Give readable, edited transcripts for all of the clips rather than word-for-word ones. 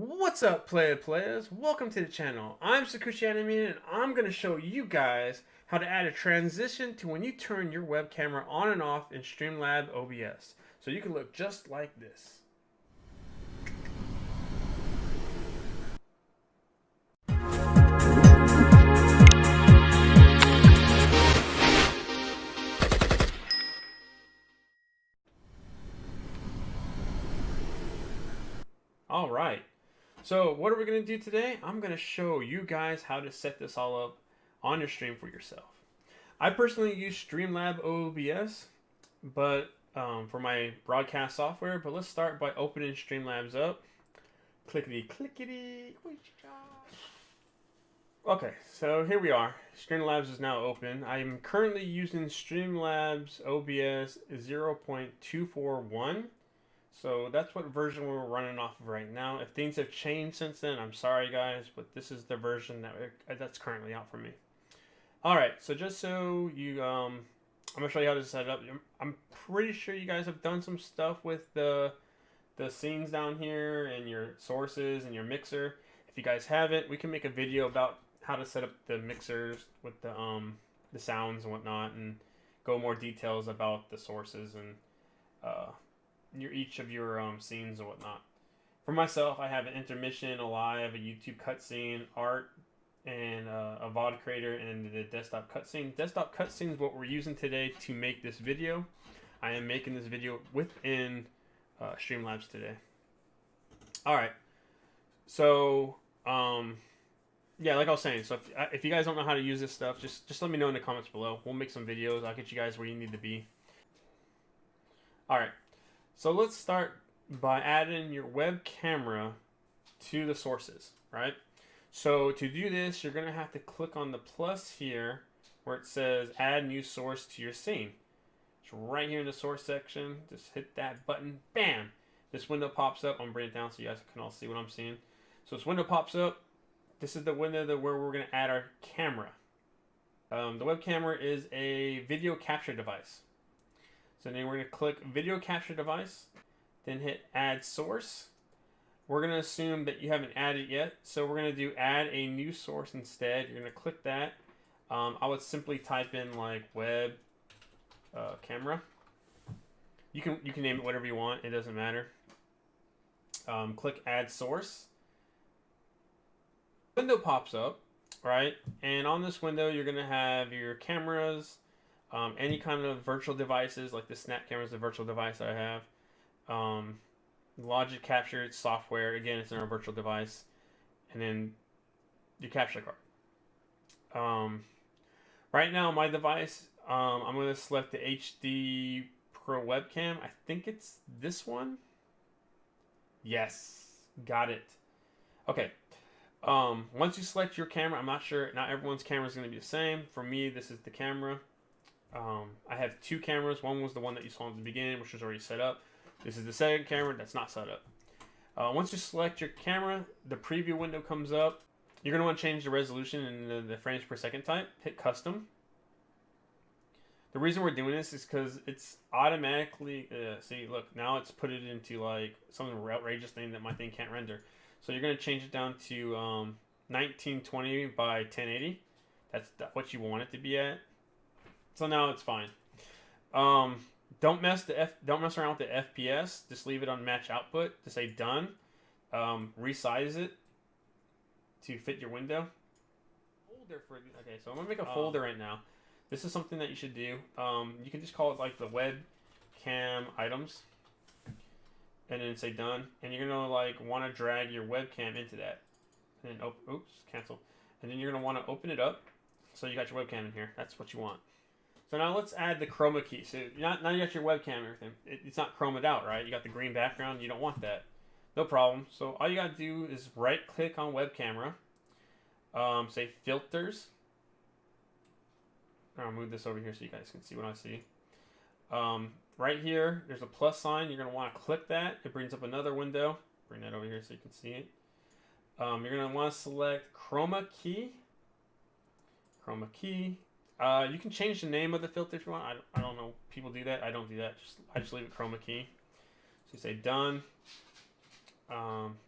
What's up, players? Welcome to the channel. I'm Sakushi Anime, and I'm going to show you guys how to add a transition to when you turn your web camera on and off in Streamlabs OBS. So you can look just like this. Alright, so what are we going to do today? I'm going to show you guys how to set this all up on your stream for yourself. I personally use Streamlabs OBS, but for my broadcast software. But let's start by opening Streamlabs up. Clickety clickety. Okay, so here we are. Streamlabs is now open. I'm currently using Streamlabs OBS 0.241. So that's what version we're running off of right now. If things have changed since then, I'm sorry guys, but this is the version that's currently out for me. Alright, so just so you, I'm going to show you how to set it up. I'm pretty sure you guys have done some stuff with the scenes down here and your sources and your mixer. If you guys haven't, we can make a video about how to set up the mixers with the sounds and whatnot, and go more details about the sources and each of your scenes and whatnot. For myself, I have an intermission, a live, a YouTube cutscene, art, and a VOD creator, and the desktop cutscene. Desktop cutscene is what we're using today to make this video. I am making this video within Streamlabs today. Alright, so yeah, like I was saying, so if you guys don't know how to use this stuff, just let me know in the comments below. We'll make some videos. I'll get you guys where you need to be. Alright, so let's start by adding your web camera to the sources, right? So to do this, you're going to have to click on the plus here where it says add new source to your scene. It's right here in the source section. Just hit that button. Bam! This window pops up. I'm going to bring it down so you guys can all see what I'm seeing. So this window pops up. This is the window where we're going to add our camera. The web camera is a video capture device. So then we're going to click video capture device, then hit add source. We're going to assume that you haven't added yet, so we're going to do add a new source instead. You're going to click that. I would simply type in like web camera. You can name it whatever you want. It doesn't matter. Click add source. Window pops up, right? And on this window, you're going to have your cameras, any kind of virtual devices, like the snap camera is the virtual device I have. Logic capture software, again, it's in our virtual device, and then your capture card. Right now, my device, I'm going to select the HD Pro webcam. I think it's this one. Yes, got it. Okay. Once you select your camera, I'm not sure, not everyone's camera is going to be the same. For me, this is the camera. I have two cameras. One was the one that you saw in the beginning, which was already set up. This is the second camera that's not set up. Once you select your camera, the preview window comes up. You're going to want to change the resolution and the frames per second type. Hit custom. The reason we're doing this is because it's automatically, see, look, now it's put it into like some outrageous thing that my thing can't render. So you're going to change it down to 1920 by 1080. That's what you want it to be at. So now it's fine. Don't mess around with the FPS. Just leave it on match output to say done. Resize it to fit your window. Okay, so I'm gonna make a folder right now. This is something that you should do. You can just call it like the webcam items, and then say done. And you're gonna like want to drag your webcam into that, and then oops, cancel. And then you're gonna want to open it up, so you got your webcam in here. That's what you want. So now let's add the chroma key. So now you got your webcam and everything. It's not chromed out, right? You got the green background. You don't want that. No problem. So all you got to do is right click on web camera. Say filters. I'll move this over here so you guys can see what I see. Right here, there's a plus sign. You're going to want to click that. It brings up another window. Bring that over here so you can see it. You're going to want to select chroma key. Chroma key. You can change the name of the filter if you want. I don't know. People do that. I don't do that. I just leave it chroma key. So you say done.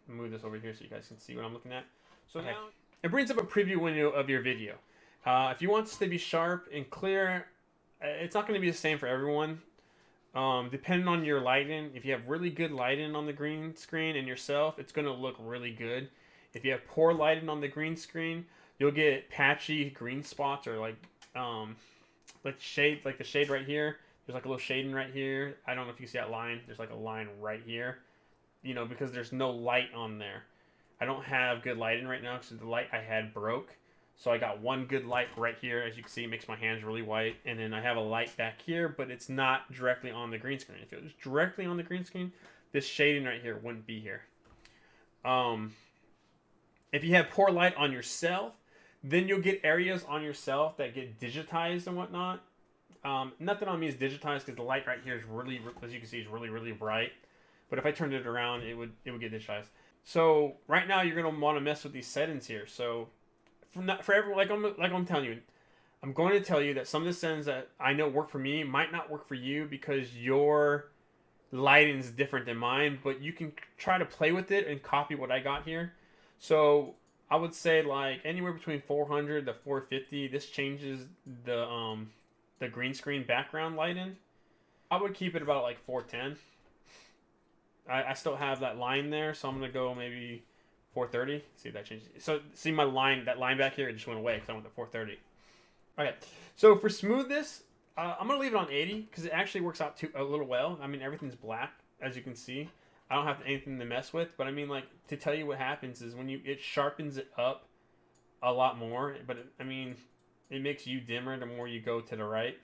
Move this over here so you guys can see what I'm looking at. So okay. Now it brings up a preview window of your video. If you want this to be sharp and clear, it's not going to be the same for everyone. Depending on your lighting, if you have really good lighting on the green screen and yourself, it's going to look really good. If you have poor lighting on the green screen, you'll get patchy green spots or like shade, like the shade right here. There's like a little shading right here. I don't know if you see that line. There's like a line right here. You know, because there's no light on there. I don't have good lighting right now because the light I had broke. So I got one good light right here. As you can see, it makes my hands really white. And then I have a light back here, but it's not directly on the green screen. If it was directly on the green screen, this shading right here wouldn't be here. If you have poor light on yourself, then you'll get areas on yourself that get digitized and whatnot. Nothing on me is digitized because the light right here is really, as you can see, is really, really bright. But if I turned it around, it would get digitized. So right now you're gonna want to mess with these settings here. So for everyone, like I'm telling you, I'm going to tell you that some of the settings that I know work for me might not work for you because your lighting is different than mine. But you can try to play with it and copy what I got here. So I would say like anywhere between 400 to 450. This changes the green screen background lighting. I would keep it about like 410. I still have that line there, so I'm going to go maybe 430. See if that changes. So see my line, that line back here, it just went away because I went to 430. Okay, so for smoothness, I'm going to leave it on 80 because it actually works out a little well. I mean, everything's black, as you can see. I don't have anything to mess with, but I mean, like, to tell you what happens is when it sharpens it up a lot more, but I mean, it makes you dimmer the more you go to the right.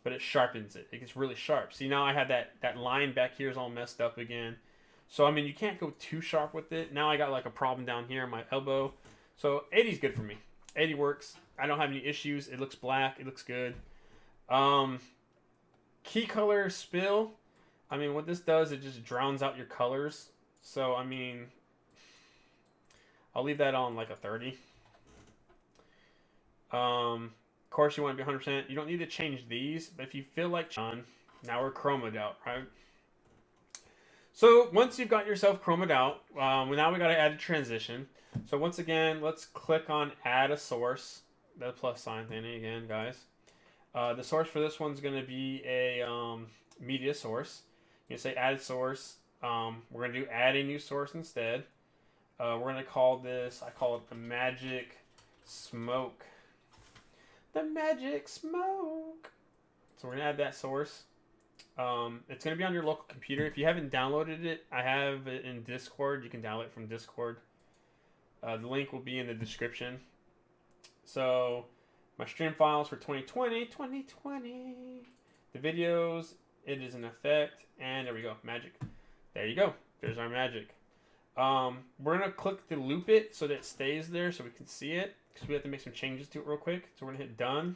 But it sharpens it. It gets really sharp. See, now I have that line back here is all messed up again. So, I mean, you can't go too sharp with it. Now I got like a problem down here in my elbow. So, 80 is good for me. 80 works. I don't have any issues. It looks black. It looks good. Key color spill. I mean, what this does, it just drowns out your colors. So, I mean, I'll leave that on like a 30. Of course, you want to be 100%. You don't need to change these, but if you feel like John, now we're chromed out, right? So once you've got yourself chromed out, now we got to add a transition. So once again, let's click on Add a Source. The plus sign thing again, guys. The source for this one's going to be a media source. You can say Add a Source. We're going to do Add a New Source instead. We're going to call this, I call it the Magic Smoke. The magic smoke. So we're gonna add that source. It's gonna be on your local computer. If you haven't downloaded it, I have it in Discord. You can download it from Discord. The link will be in the description. So my stream files for 2020. The videos, it is in effect, and there we go, magic. There you go. There's our magic. We're gonna click to loop it so that it stays there so we can see it. Because we have to make some changes to it real quick. So we're going to hit done.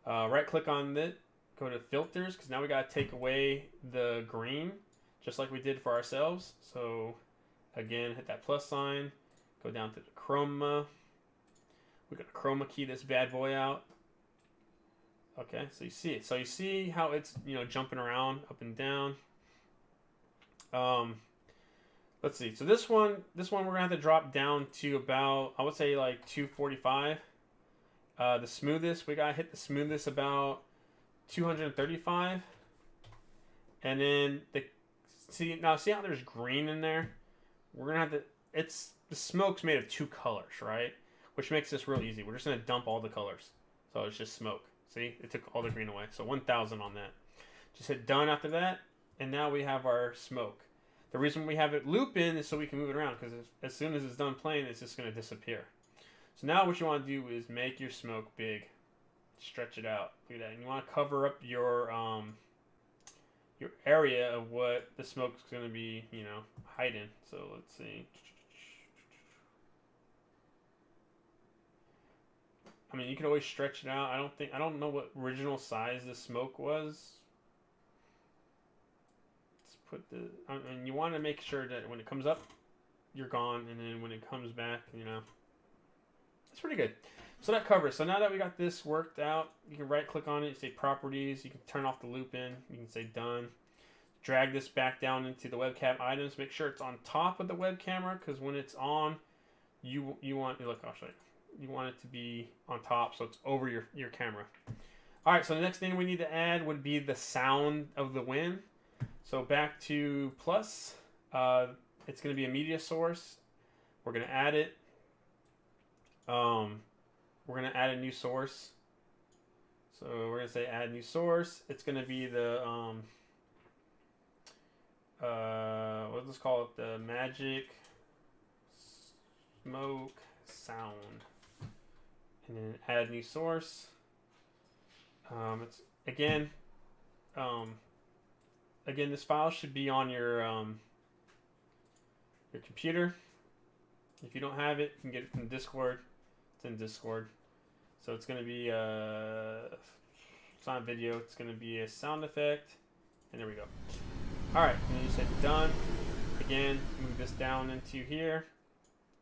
Right click on it. Go to filters. Because now we got to take away the green. Just like we did for ourselves. So again, hit that plus sign. Go down to the chroma. We're going to chroma key this bad boy out. Okay, so you see it. So you see how it's, you know, jumping around up and down. Let's see. So this one we're gonna have to drop down to about, I would say like 245. The smoothest, we gotta hit the smoothest about 235. And then see how there's green in there? We're gonna have to. The smoke's made of 2 colors, right? Which makes this real easy. We're just gonna dump all the colors, so it's just smoke. See, it took all the green away. So 1,000 on that. Just hit done after that, and now we have our smoke. The reason we have it loop in is so we can move it around, because as soon as it's done playing, it's just going to disappear. So now what you want to do is make your smoke big. Stretch it out. Look at that. And you want to cover up your area of what the smoke's going to be, you know, hiding. So let's see. I mean, you can always stretch it out. I don't know what original size the smoke was. And you want to make sure that when it comes up, you're gone, and then when it comes back, you know, it's pretty good. So that covers. So now that we got this worked out, you can right click on it, say properties, you can turn off the loop in, you can say done. drag this back down into the webcam items. Make sure it's on top of the web camera, because when it's on, you want, look, I'll show you. You want it to be on top, so it's over your camera. All right, so the next thing we need to add would be the sound of the wind. So back to plus, it's going to be a media source. We're going to add it. We're going to add a new source. So we're going to say add new source. It's going to be the, let's just call it the magic smoke sound. And then add new source. It's again, this file should be on your computer. If you don't have it, you can get it from Discord. It's in Discord. So it's going to be it's not a video. It's going to be a sound effect, and there we go. All right, and then you just hit done. Again, move this down into here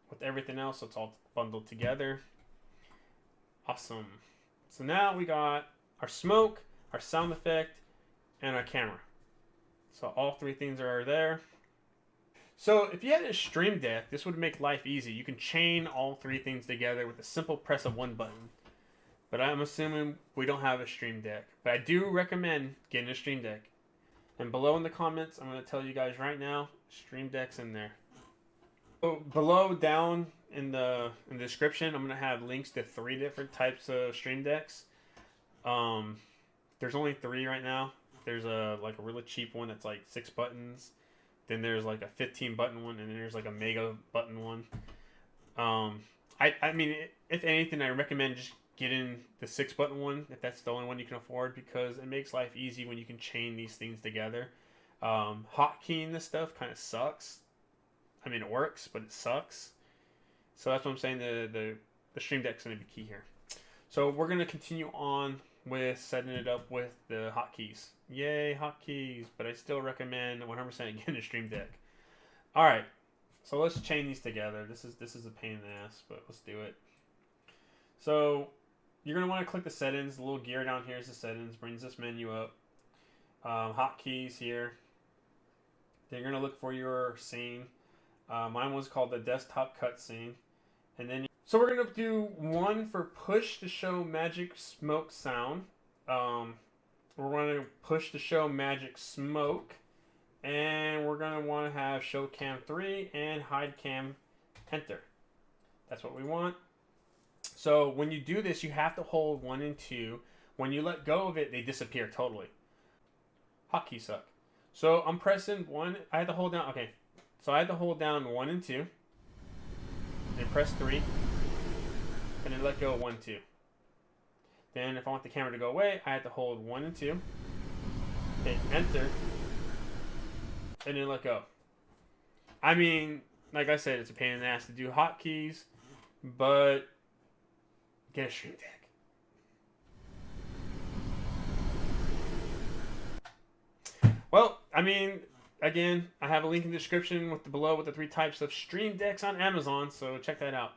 with everything else, so it's all bundled together. Awesome. So now we got our smoke, our sound effect, and our camera. So all three things are there. So if you had a Stream Deck, this would make life easy. You can chain all three things together with a simple press of one button. But I'm assuming we don't have a Stream Deck. But I do recommend getting a Stream Deck. And below in the comments, I'm going to tell you guys right now, Stream Deck's in there. So below down in the description, I'm going to have links to 3 different types of Stream Decks. There's only 3 right now. There's a really cheap one that's like 6 buttons. Then there's like a 15 button one, and then there's like a mega button one. I mean, if anything, I recommend just getting the 6 button one if that's the only one you can afford, because it makes life easy when you can chain these things together. Hotkeying this stuff kind of sucks. I mean, it works, but it sucks. So that's what I'm saying. The Stream Deck's going to be key here. So we're going to continue on with setting it up with the hotkeys. Yay, hotkeys! But I still recommend 100% getting a Stream Deck. All right, so let's chain these together. This is a pain in the ass, but let's do it. So you're going to want to click the settings. The little gear down here is the settings. Brings this menu up. Hotkeys here. Then you're going to look for your scene. Mine was called the desktop cutscene. And then, so we're going to do one for push to show magic smoke sound. We're going to push to show magic smoke. And we're going to want to have show cam 3 and hide cam enter. That's what we want. So when you do this, you have to hold 1 and 2. When you let go of it, they disappear totally. Hotkeys suck. So I'm pressing 1. I had to hold down. Okay. So I had to hold down 1 and 2. And press 3. And then let go of 1, 2. Then if I want the camera to go away, I had to hold 1 and 2. Hit enter. And then let go. I mean, like I said, it's a pain in the ass to do hotkeys, but get a Stream Deck. Well, I mean, again, I have a link in the description below with the 3 types of Stream Decks on Amazon, so check that out.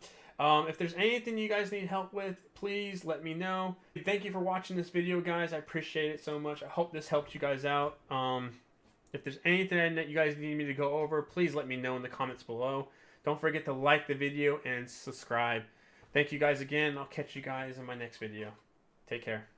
If there's anything you guys need help with, please let me know. Thank you for watching this video, guys. I appreciate it so much. I hope this helped you guys out. If there's anything that you guys need me to go over, please let me know in the comments below. Don't forget to like the video and subscribe. Thank you guys again. I'll catch you guys in my next video. Take care.